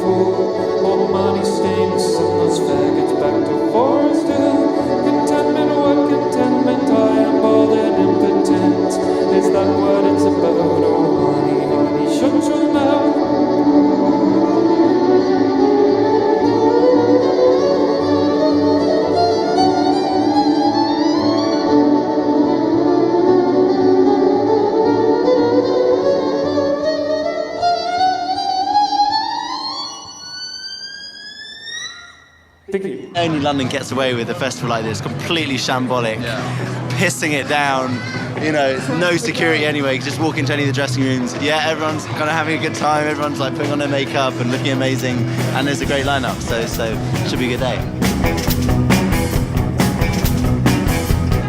cool. All money stinks and those faggots back to Forest Hill. Contentment, what contentment? I am bald and impotent. Is that what it's about? Oh honey, honey, shut your mouth. Thank you. Only London gets away with a festival like this, completely shambolic, pissing it down. You know, it's no security anyway. You just walk into any of the dressing rooms. Yeah, everyone's kind of having a good time. Everyone's like putting on their makeup and looking amazing. And there's a great lineup, so it should be a good day.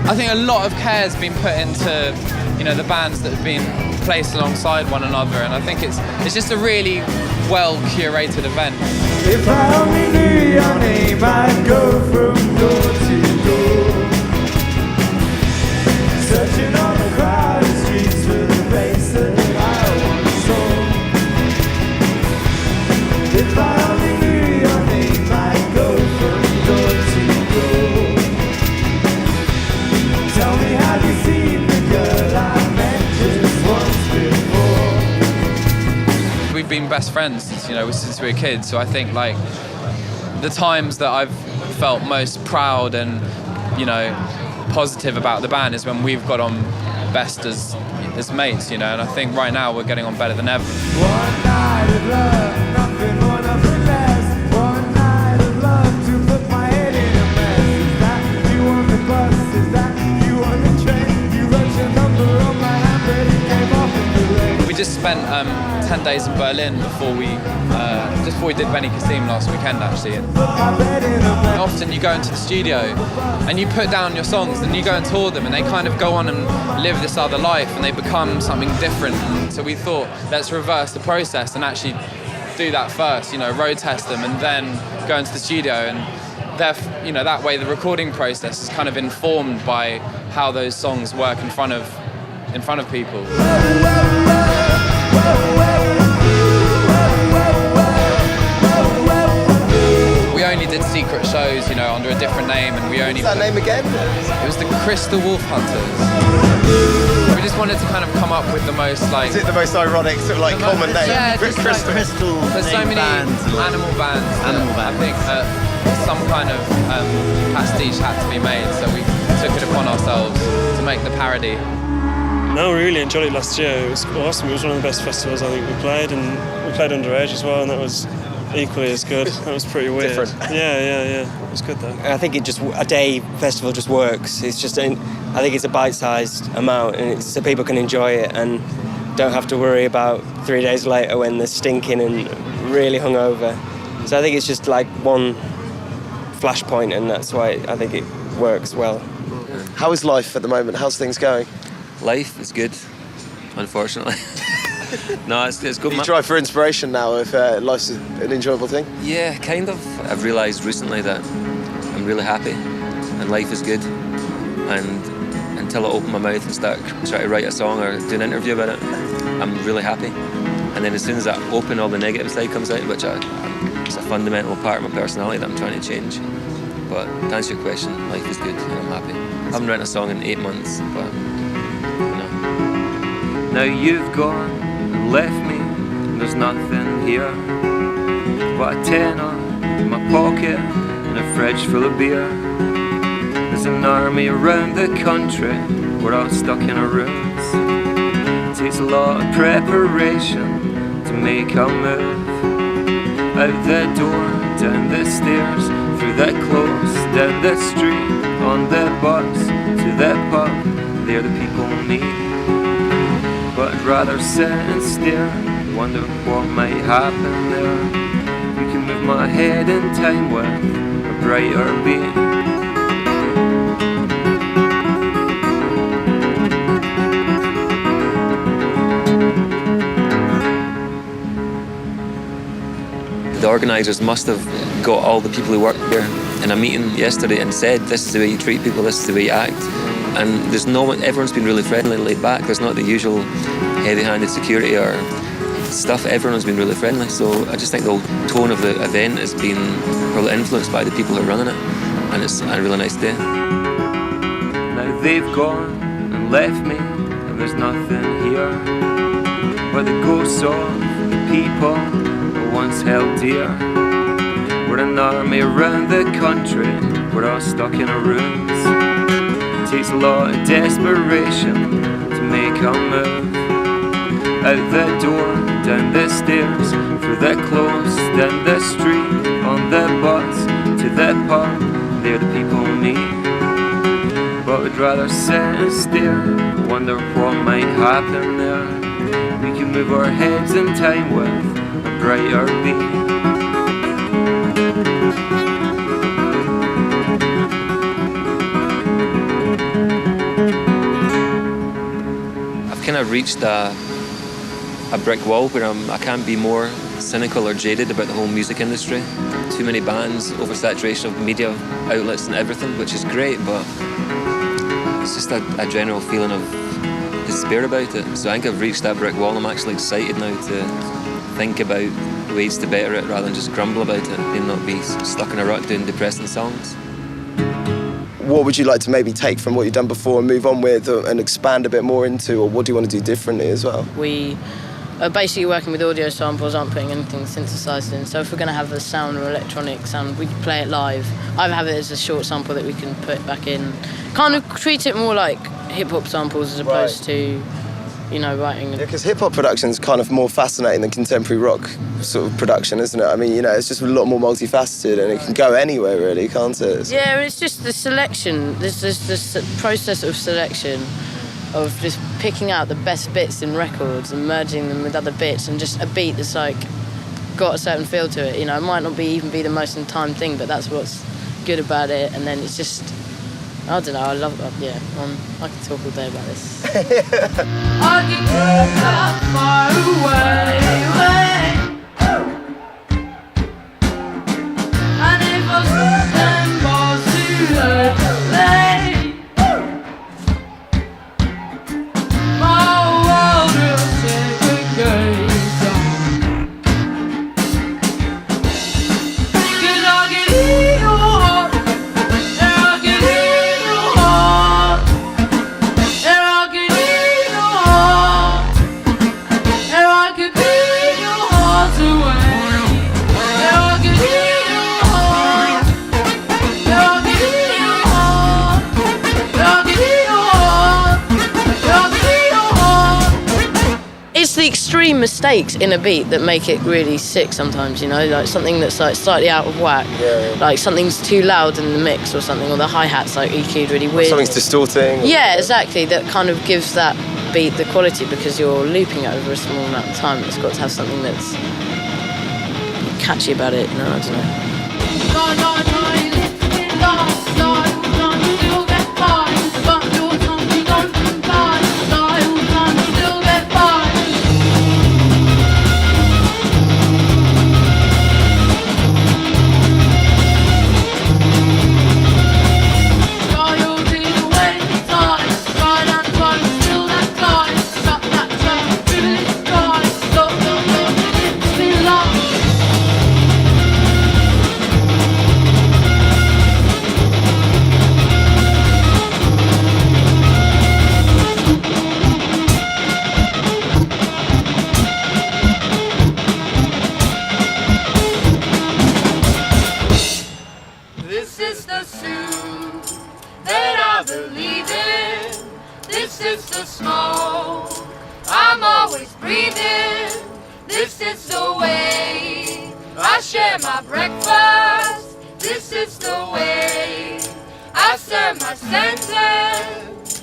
I think a lot of care has been put into, you know, the bands that have been placed alongside one another, and I think it's just a really well curated event. If I only knew your name, I'd go from door to door, searching on the crowded streets for the face that I once saw. If I only knew your name, I'd go from door to door. Tell me, have you seen the girl I met just once before? We've been best friends, you know, since we were kids, so I think like the times that I've felt most proud and, you know, positive about the band is when we've got on best as mates, you know, and I think right now we're getting on better than ever. One night of love, nothing more, nothing less. One night of love to put my head in a mess. Is that you on the bus? Is that you on the train? You wrote your number on my hand, but it came off in the rain. We just spent 10 days in Berlin before we did Benny Kassim last weekend, actually. And often you go into the studio and you put down your songs and you go and tour them, and they kind of go on and live this other life and they become something different. And so we thought, let's reverse the process and actually do that first, you know, road test them and then go into the studio. And you know, that way the recording process is kind of informed by how those songs work in front of people. We only did secret shows, you know, under a different name, and we only... What's that name again? It was the Crystal Wolf Hunters. We just wanted to kind of come up with the most, like... Is it the most ironic sort of like common name? Yeah, just Crystal. There's so many bands. animal bands. Animal I think some kind of pastiche had to be made, so we took it upon ourselves to make the parody. No, we really enjoyed it last year. It was awesome. It was one of the best festivals I think we played, and we played underage as well, and that was equally as good. That was pretty weird. Different. Yeah. It was good though. I think a day festival just works. It's just, I think it's a bite-sized amount, and it's so people can enjoy it and don't have to worry about 3 days later when they're stinking and really hungover. So I think it's just like one flashpoint, and that's why I think it works well. How is life at the moment? How's things going? Life is good, unfortunately. No, it's good. You try for inspiration now if life's an enjoyable thing? Yeah, kind of. I've realised recently that I'm really happy and life is good. And until I open my mouth and start trying to write a song or do an interview about it, I'm really happy. And then as soon as I open, all the negative side comes out, which it's a fundamental part of my personality that I'm trying to change. But to answer your question, life is good and I'm happy. I haven't written a song in 8 months, but you know. Now you've gone and left me, there's nothing here but a tenner in my pocket and a fridge full of beer. There's an army around the country, we're all stuck in our rooms. It takes a lot of preparation to make a move. Out the door, down the stairs, through the close, down the street, on the bus, to the pub, there the people meet. But I'd rather sit and stare, wonder what might happen there. You can move my head in time with a brighter beat. The organisers must have got all the people who work there in a meeting yesterday and said, this is the way you treat people, this is the way you act. And there's no one, everyone's been really friendly, laid back. There's not the usual heavy-handed security or stuff. Everyone's been really friendly, so I just think the whole tone of the event has been probably influenced by the people who are running it, and it's a really nice day. Now they've gone and left me, and there's nothing here but the ghosts of the people who once held dear. We're an army around the country, we're all stuck in our rooms. It takes a lot of desperation to make a move. Out the door, down the stairs, through the close, down the street, on the bus, to the pub, there the people meet. But we'd rather sit and stare, wonder what might happen there. We can move our heads in time with a brighter beat. I've kind of reached a brick wall where I can't be more cynical or jaded about the whole music industry. Too many bands, oversaturation of media outlets and everything, which is great, but it's just a general feeling of despair about it. So I think I've reached that brick wall. I'm actually excited now to think about ways to better it rather than just grumble about it and not be stuck in a rut doing depressing songs. What would you like to maybe take from what you've done before and move on with and expand a bit more into, or what do you want to do differently as well? We are basically working with audio samples, aren't putting anything synthesised in. So if we're going to have a sound or electronic sound, we play it live. Either have it as a short sample that we can put back in. Kind of treat it more like hip-hop samples as opposed to, you know, writing. Yeah, because hip-hop production is kind of more fascinating than contemporary rock sort of production, isn't it? I mean, you know, it's just a lot more multifaceted and it can go anywhere, really, can't it? Yeah, it's just the selection. There's this process of selection, of just picking out the best bits in records and merging them with other bits, and just a beat that's like got a certain feel to it. You know, it might not even be the most in time thing, but that's what's good about it. And then it's just, I don't know, I love it. Yeah, I could talk all day about this. I can get that far away. And if I slip them balls too late, my world will segregate. 'Cause I can hear your heart, and I can hear your heart, and I can hear your heart, and I can beat your heart away, and I can hear your heart, and I can hear your heart, and I can hear your heart, and I can hear your heart. It's the extreme mistakes in a beat that make it really sick sometimes, you know, like something that's like slightly out of whack, like something's too loud in the mix or something, or the hi-hat's like EQ'd really weird. Something's distorting. Yeah, exactly, that kind of gives that beat the quality because you're looping it over a small amount of time. It's got to have something that's catchy about it, you know, I don't know. This is the suit that I believe in. This is the smoke I'm always breathing. This is the way I share my breakfast. This is the way I serve my sentence.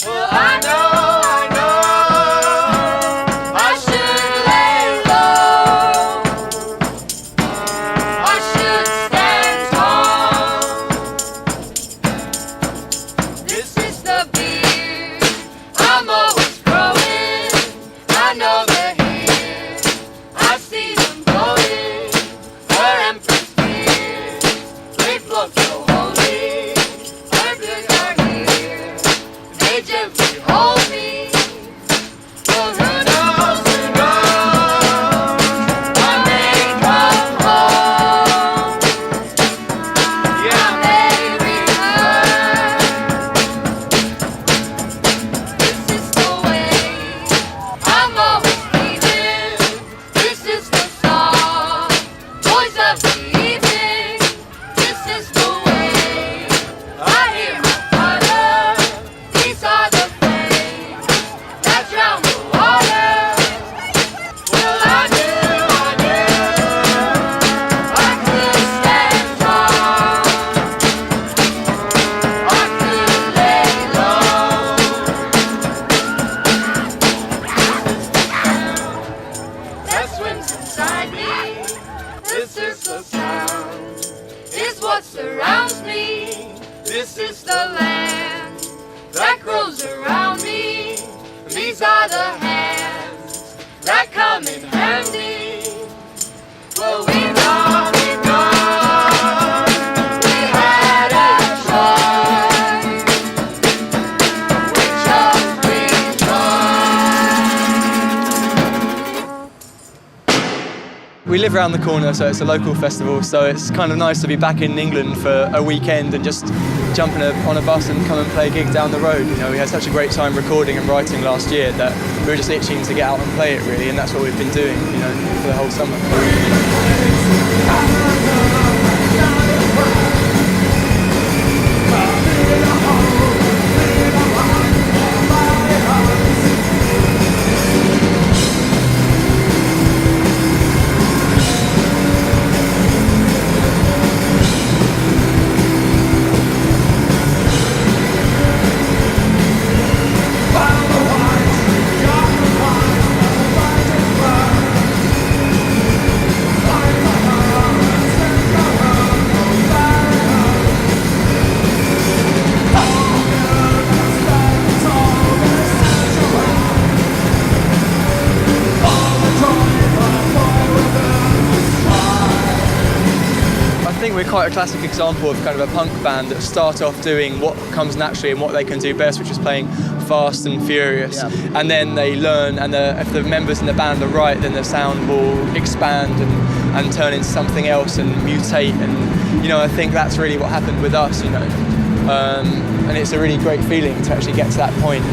Well, I know I should lay low. I should stand tall. This is the beer I'm always growing. I know they're here. I see them going. Her empress tears, they flow so holy. Her blue are here. They gently hold me. what surrounds me. This is the land that grows around me. These are the hands that come in handy. Well, we done, we had a try. We just We live around the corner, so it's a local festival, so it's kind of nice to be back in England for a weekend and just jump on a bus and come and play a gig down the road. You know, we had such a great time recording and writing last year that we were just itching to get out and play it, really, and that's what we've been doing, you know, for the whole summer. I think we're quite a classic example of kind of a punk band that start off doing what comes naturally and what they can do best, which is playing fast and furious. Yeah. And then they learn, and if the members in the band are right, then the sound will expand and turn into something else and mutate. And, you know, I think that's really what happened with us, you know. And it's a really great feeling to actually get to that point.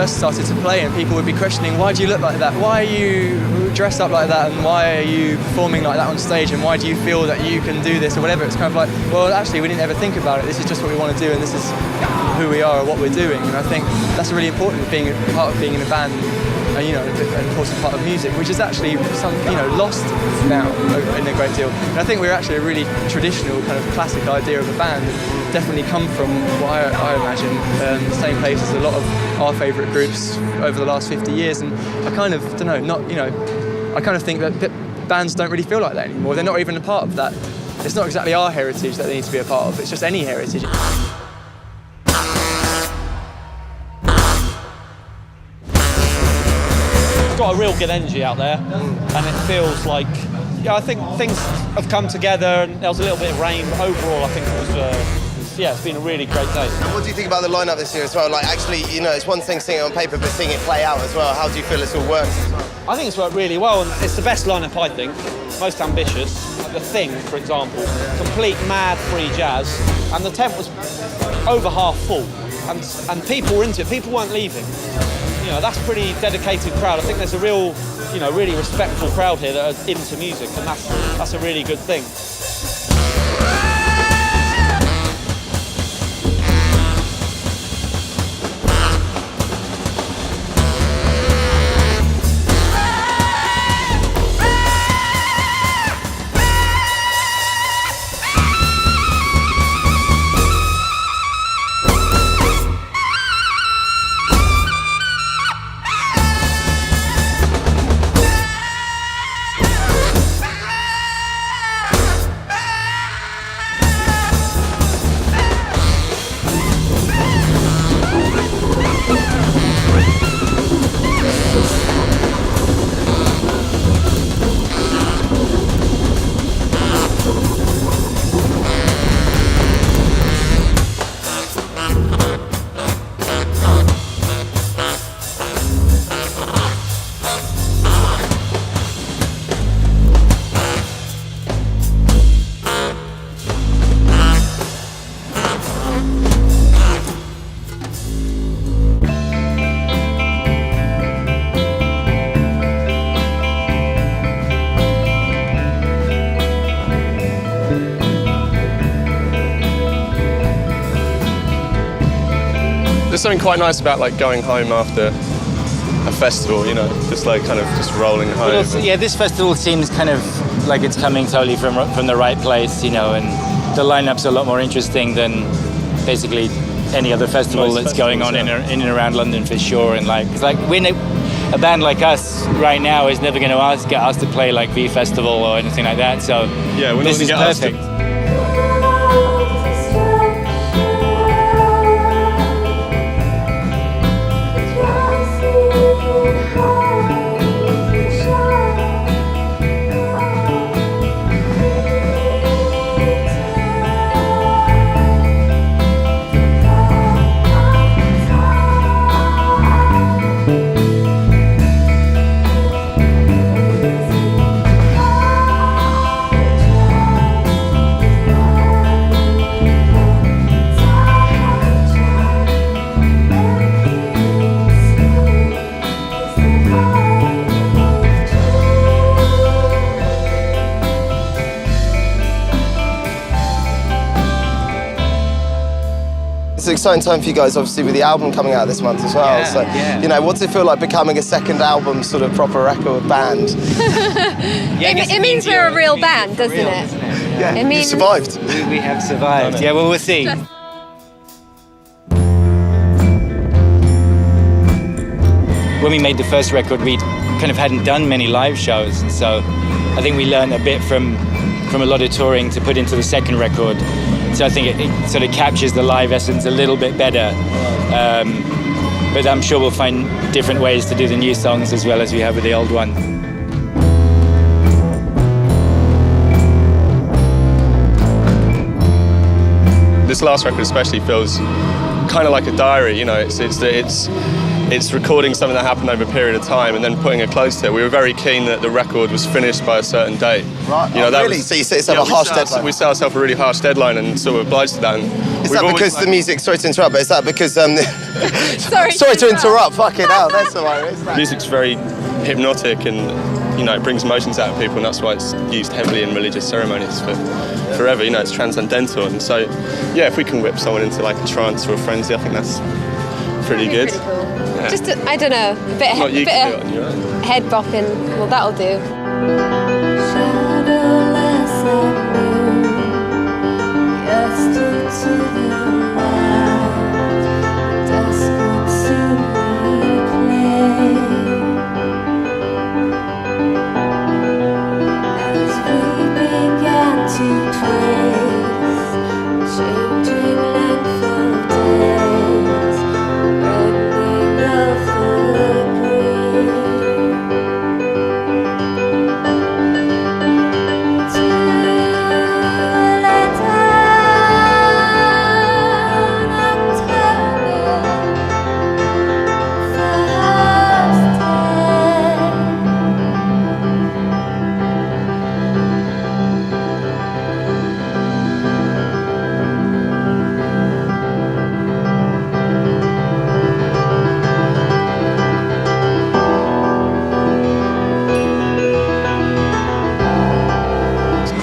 Started to play, and people would be questioning, why do you look like that, why are you dressed up like that, and why are you performing like that on stage, and why do you feel that you can do this or whatever. It's kind of like, well, actually we didn't ever think about it, this is just what we want to do, and this is who we are or what we're doing. And I think that's really important, being part of being in a band, and, you know, an important part of music, which is actually lost now in a great deal. And I think we're actually a really traditional kind of classic idea of a band, and definitely come from what I imagine the same place as a lot of our favourite groups over the last 50 years. And I kind of I kind of think that bands don't really feel like that anymore. They're not even a part of that. It's not exactly our heritage that they need to be a part of, it's just any heritage. Got a real good energy out there, and it feels like, I think things have come together, and there was a little bit of rain, but overall I think it was it's been a really great day. What do you think about the lineup this year as well? Like, actually, you know, it's one thing seeing it on paper, but seeing it play out as well. How do you feel it's all worked as well? I think it's worked really well, and it's the best lineup, I think. Most ambitious. The Thing, for example, complete mad free jazz, and the tent was over half full, and people were into it. People weren't leaving. You know, that's a pretty dedicated crowd. I think there's a real, really respectful crowd here that are into music, and that's a really good thing. just something quite nice about like going home after a festival, you know, just like kind of just rolling home. But also, yeah, this festival seems kind of like it's coming totally from the right place, you know, and the lineup's a lot more interesting than basically any other festival Most that's going on festivals, in and around London for sure. And like, it's like a band like us right now is never going to get asked to play like V Festival or anything like that. So yeah, we're this not is gonna get perfect. asked It's an exciting time for you guys, obviously, with the album coming out this month as well. Yeah, so, yeah. you know, what's it feel like becoming a second album, sort of proper record band? It means we're a real band, doesn't it? Yeah, It means you survived. We have survived. Yeah, well, we'll see. When we made the first record, we kind of hadn't done many live shows, and so I think we learned a bit from a lot of touring to put into the second record. So I think it sort of captures the live essence a little bit better. But I'm sure we'll find different ways to do the new songs as well as we have with the old one. This last record especially feels kind of like a diary, you know. It's recording something that happened over a period of time and then putting a close to it. We were very keen that the record was finished by a certain date. Right. You know, that really? was, So you set yourself a harsh deadline? We set ourselves a really harsh deadline and sort of obliged to that. And Is that because the music? Sorry to interrupt, but is that because? Sorry to interrupt. Fucking hell, that's hilarious. music's very hypnotic and, you know, it brings emotions out of people, and that's why it's used heavily in religious ceremonies for forever. You know, it's transcendental, and so yeah, if we can whip someone into like a trance or a frenzy, I think that's pretty good. Pretty cool. Yeah. Just, I don't know, a bit, Not you bit can do of it on your own. head bopping. Well, that'll do.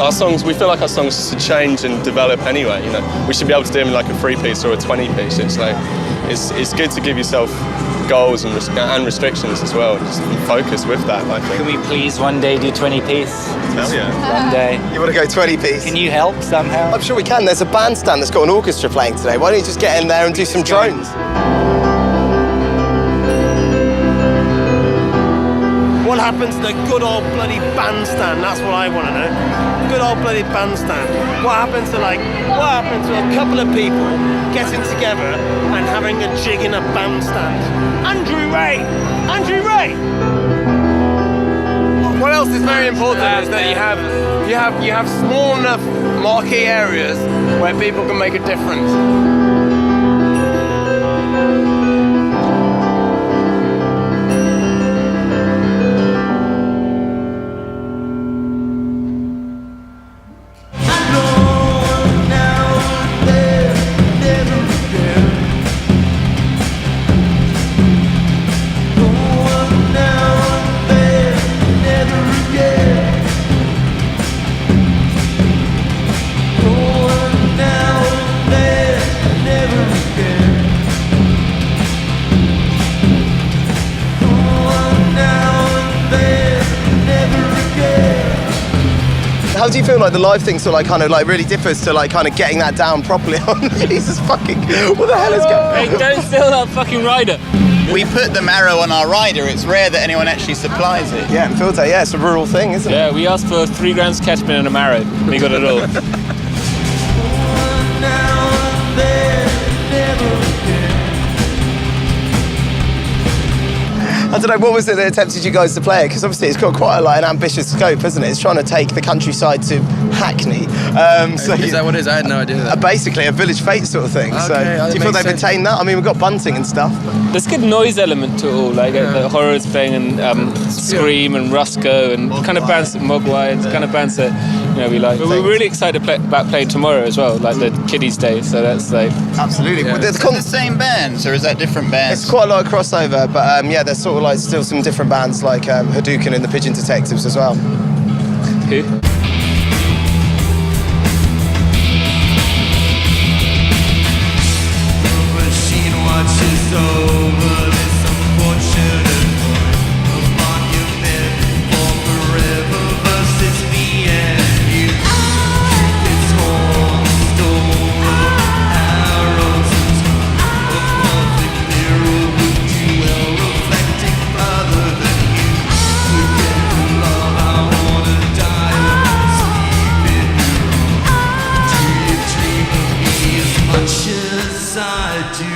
Our songs, we feel like our songs should change and develop anyway. You know, we should be able to do them in like a 3-piece or a 20-piece. It's like, it's good to give yourself goals and restrictions as well, and just focus with that. I think. Can we please one day do 20-piece? Hell yeah. One day. You want to go 20-piece? Can you help somehow? I'm sure we can. There's a bandstand that's got an orchestra playing today. Why don't you just get in there and do some drones? What happened to the good old bloody bandstand? That's what I want to know. Good old bloody bandstand. What happened to a couple of people getting together and having a jig in a bandstand? Andrew Ray! What else is very important is that you have small enough marquee areas where people can make a difference. How do you feel like the live thing sort of like kind of like really differs to like kind of getting that down properly on? Jesus fucking, what the hell is going on? Hey, don't steal that fucking rider. We put the marrow on our rider. It's rare that anyone actually supplies it. Yeah, in Filter, yeah, it's a rural thing, isn't it? Yeah, we asked for 3 grams ketamine and a marrow. We got it all. I don't know, what was it that tempted you guys to play it? Because obviously it's got quite an ambitious scope, hasn't it? It's trying to take the countryside to Hackney. So is that what it is? I had no idea that. Basically a Village Fete sort of thing. Okay, So do you feel they've attained that? I mean, we've got bunting and stuff. There's a good noise element to it all, like the Horrors playing and Scream and Rusco and kind of bands that Mogwai and kind of bands that we like. But we're really excited about playing tomorrow as well, like the Kiddies Day. So that's like absolutely. Yeah. Is that the same bands or is that different bands? It's quite a lot of crossover, but yeah, there's sort of like still some different bands like Hadouken and the Pigeon Detectives as well. Who? Watches over this unfortunate point of monument for forever versus me and you. It's all stolen arrows and a perfect mirror with you well reflecting other than you. To get the love I wanna die of sleeping here. Do you dream of me as much as I do?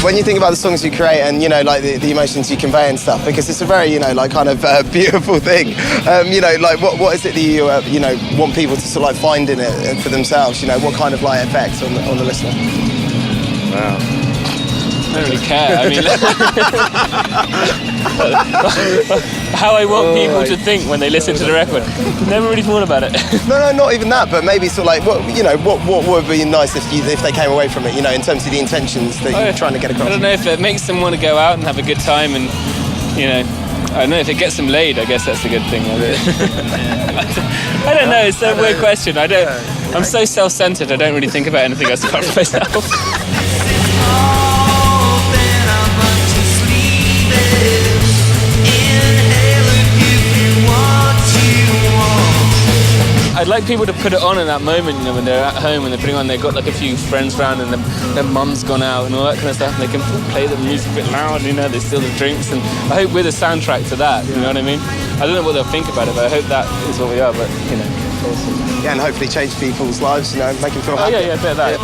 When you think about the songs you create and like the emotions you convey and stuff, because it's a very like kind of beautiful thing. Like what is it that you want people to sort of like find in it for themselves? What kind of like effects on the listener? Wow. I don't really care. I mean, how I want people to think when they listen to the record. Never really thought about it. No, not even that. But maybe sort of like what would be nice if they came away from it. In terms of the intentions that you're trying to get across. I don't know if it makes them want to go out and have a good time, and I don't know if it gets them laid. I guess that's a good thing. I don't know. It's a weird question. I'm so self-centered. I don't really think about anything else apart from myself. I'd like people to put it on in that moment, when they're at home and they're putting on, they've got like a few friends around and their mum's gone out and all that kind of stuff, and they can play the music a bit loud, they steal the drinks, and I hope we're the soundtrack to that, you know what I mean? I don't know what they'll think about it, but I hope that is what we are, but, awesome. Yeah, and hopefully change people's lives, make them feel happy. Oh, yeah, a bit of that.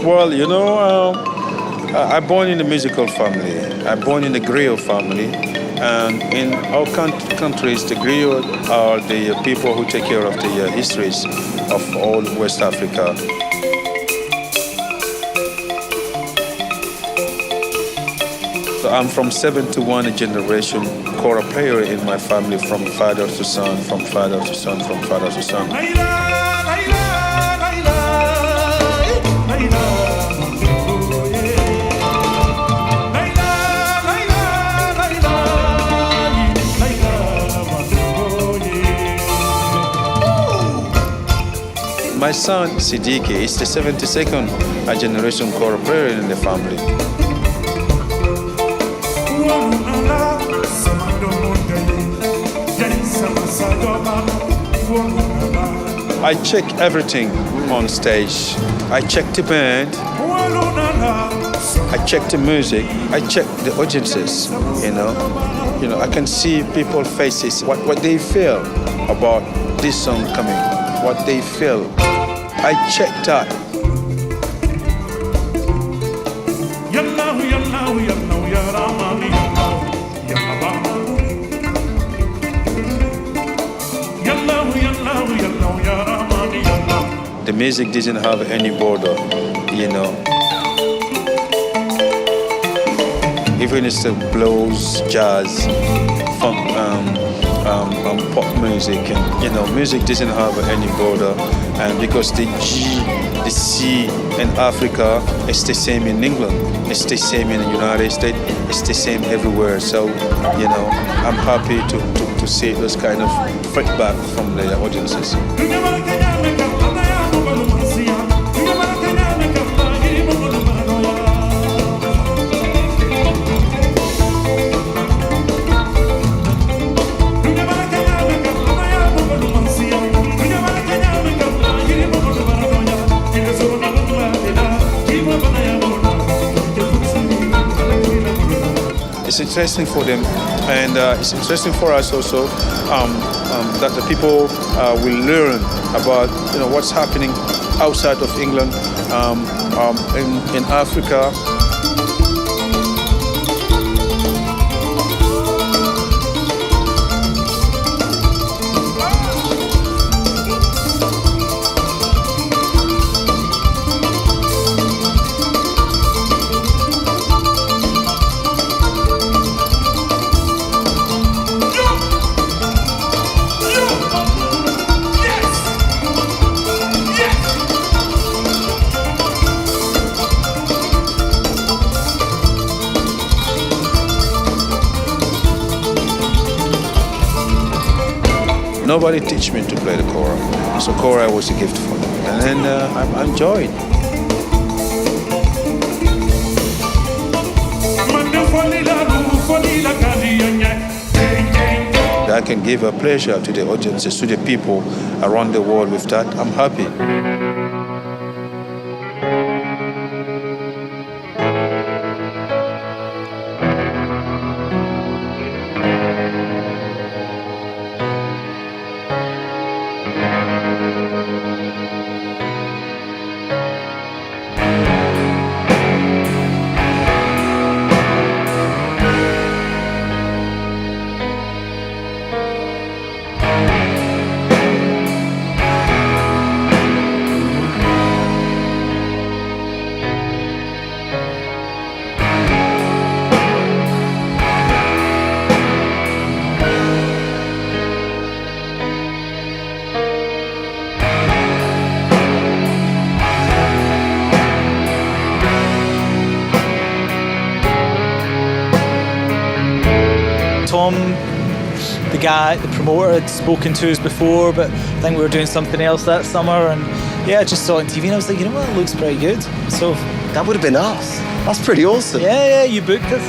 Well, I'm born in a musical family. I'm born in the griot family. And in our countries, the griot are the people who take care of the histories of all West Africa. So I'm from 7 to 1 generation kora player in my family, from father to son, from father to son, from father to son. My son, Siddiqui, is the 72nd generation kora player in the family. I check everything on stage. I check the band. I check the music. I check the audiences, I can see people's faces, what they feel about this song coming, what they feel. I check that. The music doesn't have any border, even if it's blues, jazz, funk, pop music, and music doesn't have any border, and because the G, the C in Africa is the same in England, it's the same in the United States, it's the same everywhere. So I'm happy to see those kind of feedback from the audiences. It's interesting for them, and it's interesting for us also that the people will learn about what's happening outside of England, in Africa. Nobody teach me to play the kora, so kora was a gift for me, and then I enjoyed. I can give a pleasure to the audiences, to the people around the world with that. I'm happy. Tom, the guy, the promoter, had spoken to us before, but I think we were doing something else that summer, and I just saw it on TV and I was like, what, it looks pretty good. So that would have been us. That's pretty awesome. Yeah, you booked us.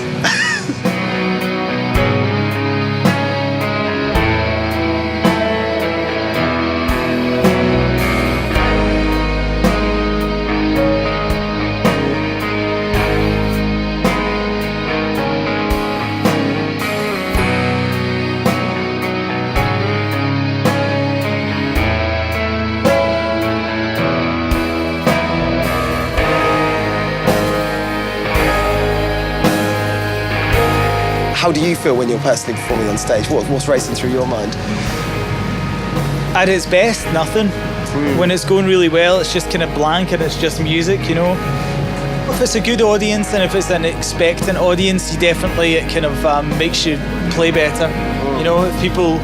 How do you feel when you're personally performing on stage? What's racing through your mind? At its best, nothing. When it's going really well, it's just kind of blank and it's just music, If it's a good audience and if it's an expectant audience, it kind of makes you play better. If people,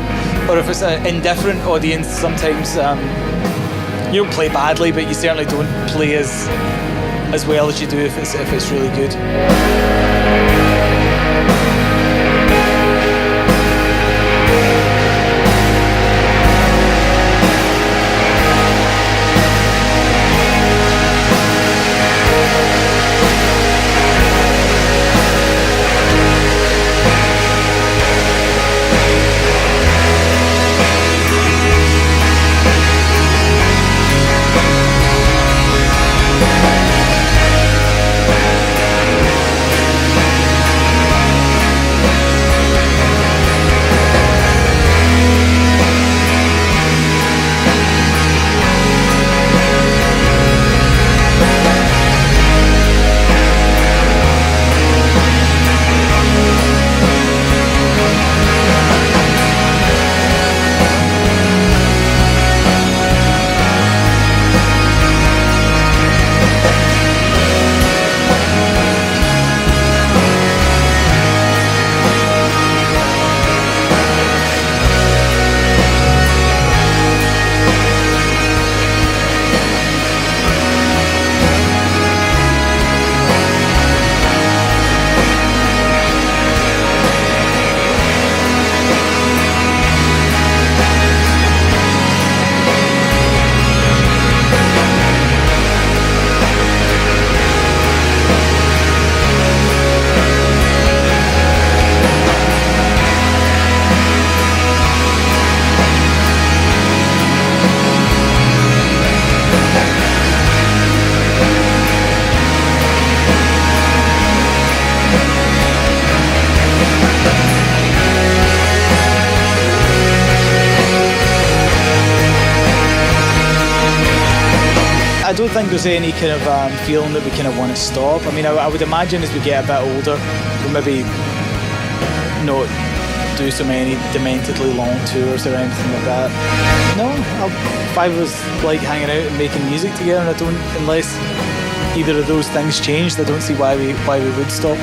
or if it's an indifferent audience, sometimes you don't play badly, but you certainly don't play as well as you do if it's really good. don't think there's any kind of feeling that we kind of want to stop. I mean, I would imagine as we get a bit older, we'll maybe not do so many dementedly long tours or anything like that. No, five of us like hanging out and making music together, and I don't, unless either of those things changed, I don't see why we would stop.